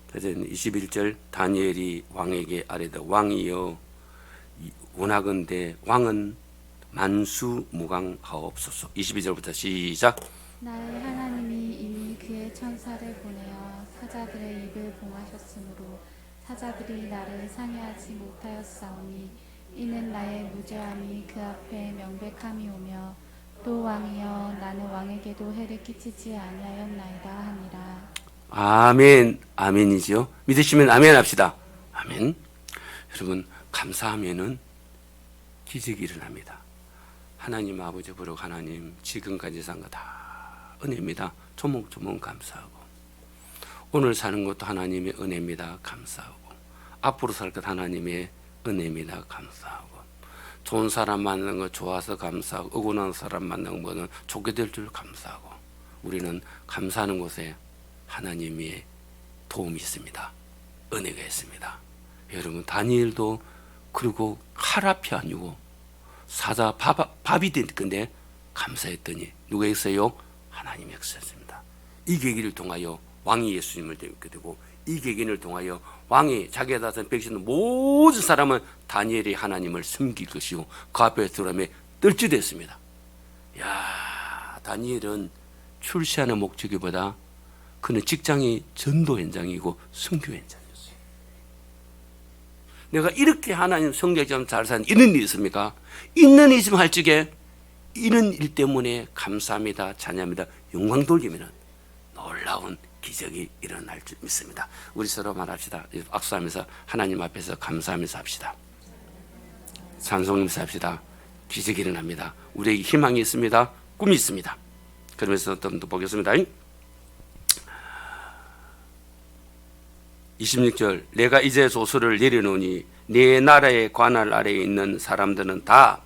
그래서 21절 다니엘이 왕에게 아뢰되 왕이여 원하건대 왕은 만수무강하옵소서. 22절부터 시작. 나의 하나님이 이미 그의 천사를 보내어 사자들의 입을 봉하셨으므로 사자들이 나를 상해하지 못하였사오니 이는 나의 무죄함이 그 앞에 명백함이 오며 또 왕이여 나는 왕에게도 해를 끼치지 아니하였나이다 하니라. 아멘. 아멘이죠. 믿으시면 아멘 합시다. 아멘. 여러분, 감사하면은 기적이 일어납니다. 하나님 아버지 부르고 하나님 지금까지 산 거 다 은혜입니다. 조목조목 감사하고, 오늘 사는 것도 하나님의 은혜입니다. 감사하고, 앞으로 살 것 하나님의 은혜입니다. 감사하고, 좋은 사람 만나는 거 좋아서 감사하고, 억울한 사람 만나는 거는 좋게 될 줄 감사하고, 우리는 감사하는 곳에 하나님의 도움이 있습니다. 은혜가 있습니다. 여러분, 다니엘도 그리고 칼 앞이 아니고 사자 밥이 된 건데 감사했더니 누가 있어요? 하나님이 역사했습니다. 이 계기를 통하여 왕이 예수님을 믿게 되고, 이 계기를 통하여 왕이 자기가 다스린 백성 모든 사람은 다니엘이 하나님을 섬길 것이고 그 앞에 들어오며 떨치됐습니다. 야, 다니엘은 출세하는 목적이보다 그는 직장이 전도 현장이고 선교 현장이었어요. 내가 이렇게 하나님 성경처럼 잘 사는 이런 일이 있습니까? 있는 일 있으면 할 적에 이런 일 때문에 감사합니다, 찬양합니다, 영광 돌리면 놀라운 기적이 일어날 줄 믿습니다. 우리 서로 말합시다. 악수하면서 하나님 앞에서 감사하면서 합시다. 찬송하면서 합시다. 기적이 일어납니다. 우리에게 희망이 있습니다. 꿈이 있습니다. 그러면서 좀 더 보겠습니다. 26절 내가 이제 조서를 내려놓으니 네 나라의 관할 아래에 있는 사람들은 다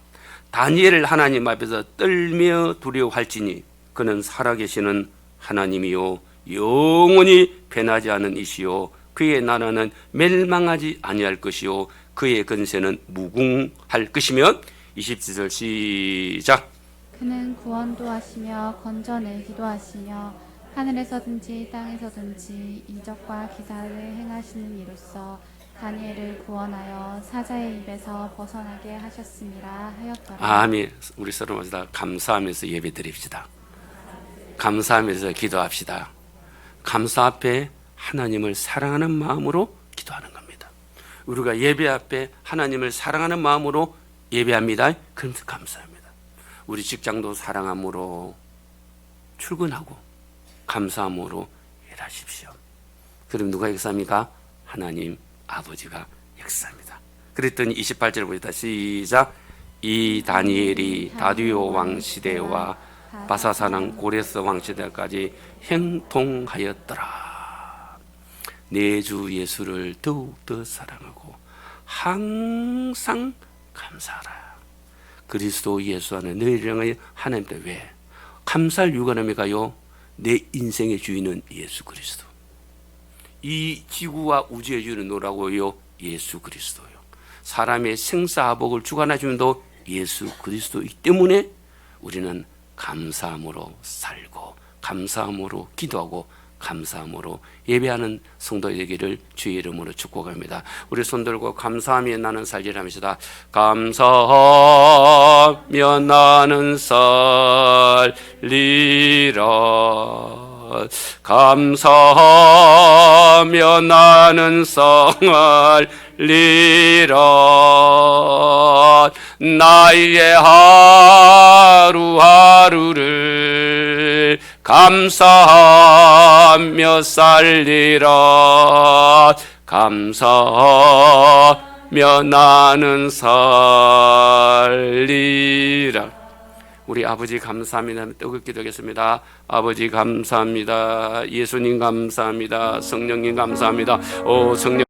다니엘 하나님 앞에서 떨며 두려워할지니 그는 살아계시는 하나님이요 영원히 변하지 않은 이시요 그의 나라는 멸망하지 아니할 것이요 그의 근세는 무궁할 것이며 27절 시작. 그는 구원도 하시며 건져내기도 하시며 하늘에서든지 땅에서든지 이적과 기사를 행하시는 이로써 다니엘을 구원하여 사자의 입에서 벗어나게 하셨음이라 하였더라. 아멘. 우리 서로 마다 감사하면서 예배 드립시다. 감사하면서 기도합시다. 감사 앞에 하나님을 사랑하는 마음으로 기도하는 겁니다. 우리가 예배 앞에 하나님을 사랑하는 마음으로 예배합니다. 그러면서 감사합니다. 우리 직장도 사랑함으로 출근하고 감사함으로 일하십시오. 그럼 누가 역사합니까? 하나님 아버지가 역사합니다. 그랬더니 28절 보시다 시작. 이 다니엘이 다리오 왕 시대와 바사사랑 고레스 왕 시대까지 형통하였더라. 내 주 예수를 더욱더 사랑하고 항상 감사하라. 그리스도 예수 안에 너희를 하나님께 왜? 감사할 이유가 뭡니까요? 내 인생의 주인은 예수 그리스도. 이 지구와 우주의 주인은 누구라고요? 예수 그리스도요. 사람의 생사화복을 주관하시는 도 예수 그리스도이기 때문에 우리는 감사함으로 살고 감사함으로 기도하고 감사함으로 예배하는 성도 되기를 주의 이름으로 축복합니다. 우리 손 들고 감사하며 나는 살기를 합시다. 감사하며 나는 살리라. 감사하며 나는 살리라. 나의 하루하루를 감사하며 살리라. 감사하며 나는 살리라. 우리 아버지 감사합니다. 뜨겁게 기도하겠습니다. 아버지 감사합니다. 예수님 감사합니다. 성령님 감사합니다. 오 성령